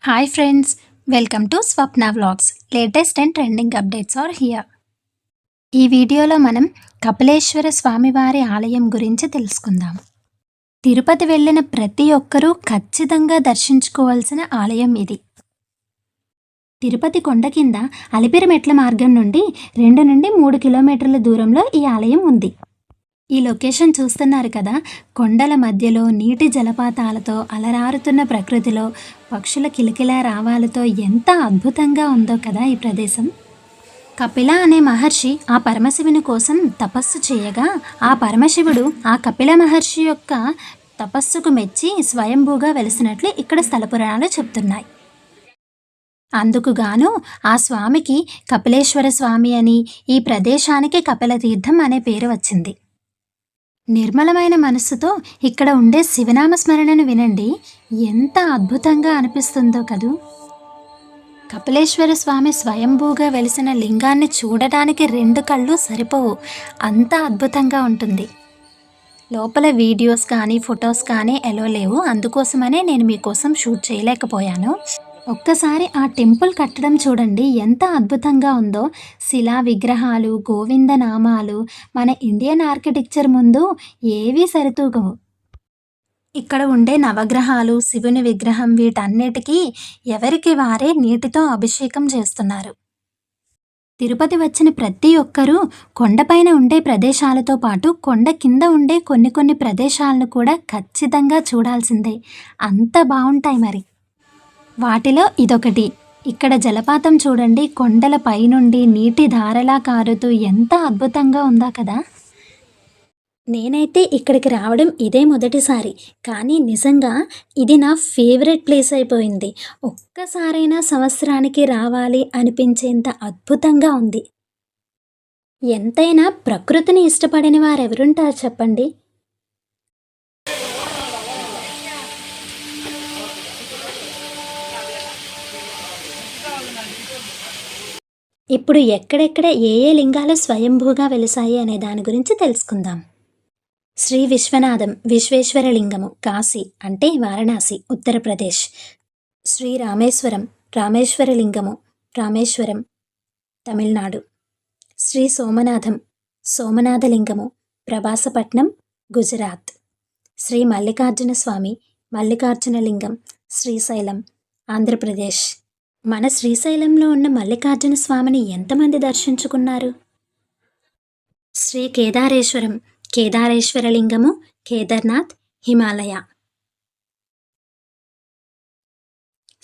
Hi friends, welcome to Swapna vlogs. Latest and trending updates are here. ఈ వీడియోలో మనం కపిలేశ్వర స్వామివారి ఆలయం గురించి తెలుసుకుందాం. తిరుపతి వెళ్ళిన ప్రతి ఒక్కరూ ఖచ్చితంగా దర్శించుకోవాల్సిన ఆలయం ఇది. తిరుపతి కొండ కింద అలిపిరి మెట్ల మార్గం నుండి 2 నుండి 3 కిలోమీటర్ల దూరంలో ఈ ఆలయం ఉంది. ఈ లొకేషన్ చూస్తున్నారు కదా, కొండల మధ్యలో నీటి జలపాతాలతో అలరారుతున్న ప్రకృతిలో పక్షుల కిలకిలా రావాలతో ఎంత అద్భుతంగా ఉందో కదా ఈ ప్రదేశం. కపిల అనే మహర్షి ఆ పరమశివుని కోసం తపస్సు చేయగా ఆ పరమశివుడు ఆ కపిల మహర్షి యొక్క తపస్సుకు మెచ్చి స్వయంభూగా వెలిసినట్లు ఇక్కడ స్థల పురాణాలు చెప్తున్నాయి. అందుకుగాను ఆ స్వామికి కపిలేశ్వర స్వామి అని, ఈ ప్రదేశానికి కపిల తీర్థం అనే పేరు వచ్చింది. నిర్మలమైన మనస్సుతో ఇక్కడ ఉండే శివనామ స్మరణను వినండి, ఎంత అద్భుతంగా అనిపిస్తుందో కదూ. కపిలేశ్వర స్వామి స్వయంభూగా వెలిసిన లింగాన్ని చూడటానికి 2 కళ్ళు సరిపోవు, అంత అద్భుతంగా ఉంటుంది. లోపల వీడియోస్ కానీ ఫొటోస్ కానీ ఎలో లేవు, అందుకోసమనే నేను మీకోసం షూట్ చేయలేకపోయాను. ఒక్కసారి ఆ టెంపుల్ కట్టడం చూడండి, ఎంత అద్భుతంగా ఉందో. శిలా విగ్రహాలు, గోవింద నామాలు, మన ఇండియన్ ఆర్కిటెక్చర్ ముందు ఏవీ సరితూగవు. ఇక్కడ ఉండే నవగ్రహాలు, శివుని విగ్రహం, వీటన్నిటికీ ఎవరికి వారే నీటితో అభిషేకం చేస్తున్నారు. తిరుపతి వచ్చిన ప్రతి ఒక్కరూ కొండపైన ఉండే ప్రదేశాలతో పాటు కొండ కింద ఉండే కొన్ని ప్రదేశాలను కూడా ఖచ్చితంగా చూడాల్సిందే, అంత బాగుంటాయి మరి. వాటిలో ఇదొకటి. ఇక్కడ జలపాతం చూడండి, కొండల పైనుండి నీటి ధారలా కారుతూ ఎంత అద్భుతంగా ఉందా కదా. నేనైతే ఇక్కడికి రావడం ఇదే మొదటిసారి, కానీ నిజంగా ఇది నా ఫేవరెట్ ప్లేస్ అయిపోయింది. ఒక్కసారైనా సంవత్సరానికి రావాలి అనిపించేంత అద్భుతంగా ఉంది. ఎంతైనా ప్రకృతిని ఇష్టపడని వారెవరుంటారు చెప్పండి. ఇప్పుడు ఎక్కడెక్కడ ఏ లింగాలు స్వయంభూగా వెలిసాయి అనే దాని గురించి తెలుసుకుందాం. శ్రీ విశ్వనాథం విశ్వేశ్వర లింగము, కాశీ అంటే వారణాసి, ఉత్తరప్రదేశ్. శ్రీ రామేశ్వరం రామేశ్వర లింగము, రామేశ్వరం, తమిళనాడు. శ్రీ సోమనాథం సోమనాథలింగము, ప్రభాసపట్నం, గుజరాత్. శ్రీ మల్లికార్జున స్వామి మల్లికార్జున లింగం, శ్రీశైలం, ఆంధ్రప్రదేశ్. మన శ్రీశైలంలో ఉన్న మల్లికార్జున స్వామిని ఎంతమంది దర్శించుకున్నారు? శ్రీ కేదారేశ్వరం కేదారేశ్వర లింగము, కేదార్నాథ్, హిమాలయ.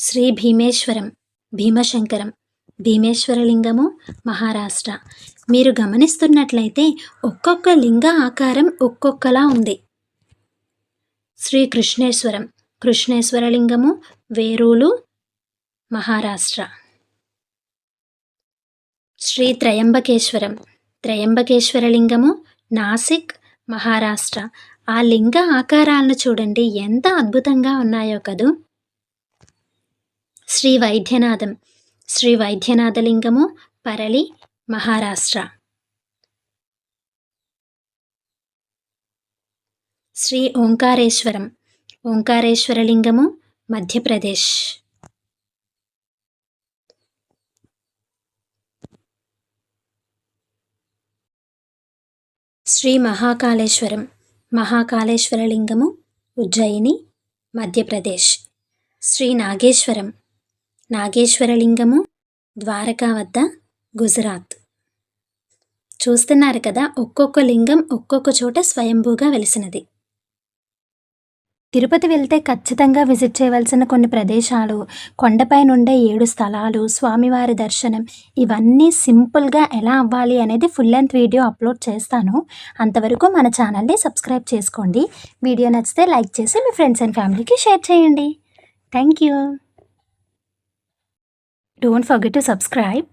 శ్రీ భీమేశ్వరం భీమశంకరం, భీమేశ్వర లింగము, మహారాష్ట్ర. మీరు గమనిస్తున్నట్లయితే ఒక్కొక్క లింగ ఆకారం ఒక్కొక్కలా ఉంది. శ్రీ కృష్ణేశ్వరం కృష్ణేశ్వర లింగము, వేరూలు, మహారాష్ట్ర. శ్రీ త్రయంబకేశ్వరం త్రయంబకేశ్వర లింగము, నాసిక్, మహారాష్ట్ర. ఆ లింగ ఆకారాలను చూడండి, ఎంత అద్భుతంగా ఉన్నాయో కదూ. శ్రీ వైద్యనాథం శ్రీ వైద్యనాథ లింగము, పరలి, మహారాష్ట్ర. శ్రీ ఓంకారేశ్వరం ఓంకారేశ్వర లింగము, మధ్యప్రదేశ్. శ్రీ మహాకాళేశ్వరం మహాకాళేశ్వర లింగము, ఉజ్జయిని, మధ్యప్రదేశ్. శ్రీ నాగేశ్వరం నాగేశ్వర లింగము, ద్వారకా వద్ద, గుజరాత్. చూస్తున్నారు కదా, ఒక్కొక్క లింగం ఒక్కొక్క చోట స్వయంభూగా వెలిసినది. తిరుపతి వెళ్తే ఖచ్చితంగా విజిట్ చేయవలసిన కొన్ని ప్రదేశాలు, కొండపై నుండే 7 స్థలాలు, స్వామివారి దర్శనం, ఇవన్నీ సింపుల్గా ఎలా అవ్వాలి అనేది ఫుల్ లెంత్ వీడియో అప్లోడ్ చేస్తాను. అంతవరకు మన ఛానల్ని సబ్స్క్రైబ్ చేసుకోండి. వీడియో నచ్చితే లైక్ చేసి మీ ఫ్రెండ్స్ అండ్ ఫ్యామిలీకి షేర్ చేయండి. Thank you. Don't forget to subscribe.